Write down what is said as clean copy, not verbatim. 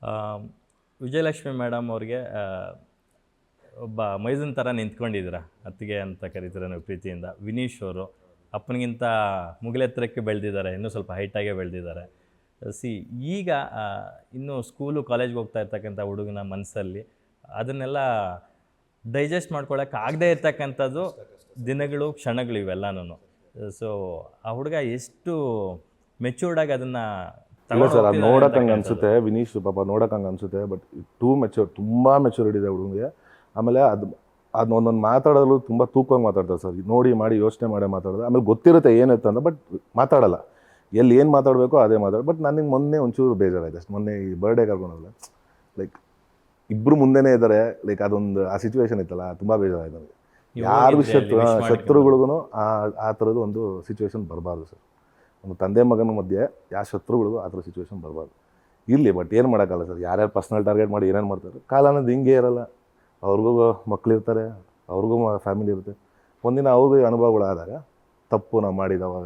ಆ, ವಿಜಯಲಕ್ಷ್ಮಿ ಮೇಡಮ್ ಅವ್ರಿಗೆ ಒಬ್ಬ ಮೈದನ್ ಥರ ನಿಂತ್ಕೊಂಡಿದ್ದೀರ, ಅತ್ತಿಗೆ ಅಂತ ಕರೀತಾರೆ ನೀವು ಪ್ರೀತಿಯಿಂದ. ವಿನೀಶ್ ಅವರು ಅಪ್ಪನಿಗಿಂತ ಮುಗಿಲೆತ್ತರಕ್ಕೆ ಬೆಳೆದಿದ್ದಾರೆ, ಇನ್ನೂ ಸ್ವಲ್ಪ ಹೈಟಾಗೇ ಬೆಳೆದಿದ್ದಾರೆ. ಈಗ ಇನ್ನೂ ಸ್ಕೂಲು ಕಾಲೇಜ್ಗೆ ಹೋಗ್ತಾ ಇರ್ತಕ್ಕಂಥ ಹುಡುಗನ ಮನಸ್ಸಲ್ಲಿ ಅದನ್ನೆಲ್ಲ ಡೈಜೆಸ್ಟ್ ಮಾಡ್ಕೊಳ್ಳೋಕೆ ಆಗದೇ ಇರ್ತಕ್ಕಂಥದ್ದು ದಿನಗಳು, ಕ್ಷಣಗಳು ಇವೆಲ್ಲನೂ. ಸೊ ಆ ಹುಡುಗ ಎಷ್ಟು ಮೆಚ್ಯೂರ್ಡಾಗಿ ಅದನ್ನು ಇಲ್ಲ ಸರ್, ಅದು ನೋಡೋಕೆ ಹಂಗೆ ಅನಿಸುತ್ತೆ. ವಿನೀಶ್ ಪಾಪ ನೋಡೋಕೆ ಹಂಗೆ ಅನಿಸುತ್ತೆ, ಬಟ್ ಟೂ ಮೆಚ್ಯೂರ್, ತುಂಬ ಮೆಚ್ಯೂರಿಟಿ ಇದೆ ಹುಡುಗನಿಗೆ. ಆಮೇಲೆ ಅದು ಒಂದೊಂದು ಮಾತಾಡೋದು ತುಂಬ ತೂಕವಾಗಿ ಮಾತಾಡ್ತಾರೆ ಸರ್. ನೋಡಿ ಮಾಡಿ ಯೋಚನೆ ಮಾಡಿ ಮಾತಾಡೋದು. ಆಮೇಲೆ ಗೊತ್ತಿರುತ್ತೆ ಏನಿತ್ತು ಅಂತ, ಬಟ್ ಮಾತಾಡಲ್ಲ. ಎಲ್ಲಿ ಏನು ಮಾತಾಡಬೇಕೋ ಅದೇ ಬಟ್ ನನಗೆ ಮೊನ್ನೆ ಒಂಚೂರು ಬೇಜಾರಾಯ್ತು ಅಷ್ಟು. ಮೊನ್ನೆ ಈ ಬರ್ಡೇ ಕರ್ಕೊಂಡೋಗಲ್ಲ, ಲೈಕ್ ಇಬ್ಬರು ಮುಂದೆನೇ ಇದ್ದಾರೆ. ಲೈಕ್ ಅದೊಂದು ಆ ಸಿಚುವೇಶನ್ ಇತ್ತಲ್ಲ, ತುಂಬ ಬೇಜಾರಾಯ್ತು ನನಗೆ. ಯಾರಿಗೂ ಶತ್ರುಗಳಿಗೂ ಆ ಥರದ್ದು ಒಂದು ಸಿಚುವೇಶನ್ ಬರಬಾರ್ದು ಸರ್. ಒಂದು ತಂದೆ ಮಗನ ಮಧ್ಯೆ ಯಾವ ಶತ್ರುಗಳಿಗೂ ಆ ಥರ ಸಿಚುವೇಶನ್ ಬರಬಾರ್ದು. ಇರಲಿ, ಬಟ್ ಏನು ಮಾಡೋಕ್ಕಲ್ಲ ಸರ್. ಯಾರ್ಯಾರು ಪರ್ಸ್ನಲ್ ಟಾರ್ಗೆಟ್ ಮಾಡಿ ಏನೇನು ಮಾಡ್ತಾರೆ. ಕಾಲ ಅನ್ನೋದು ಹಿಂಗೆ ಇರಲ್ಲ. ಅವ್ರಿಗೂ ಮಕ್ಕಳಿರ್ತಾರೆ, ಅವ್ರಿಗೂ ಫ್ಯಾಮಿಲಿ ಇರುತ್ತೆ. ಒಂದಿನ ಅವ್ರಿಗೂ ಅನುಭವಗಳಾದಾಗ ತಪ್ಪು ನಾವು ಮಾಡಿದವಾಗ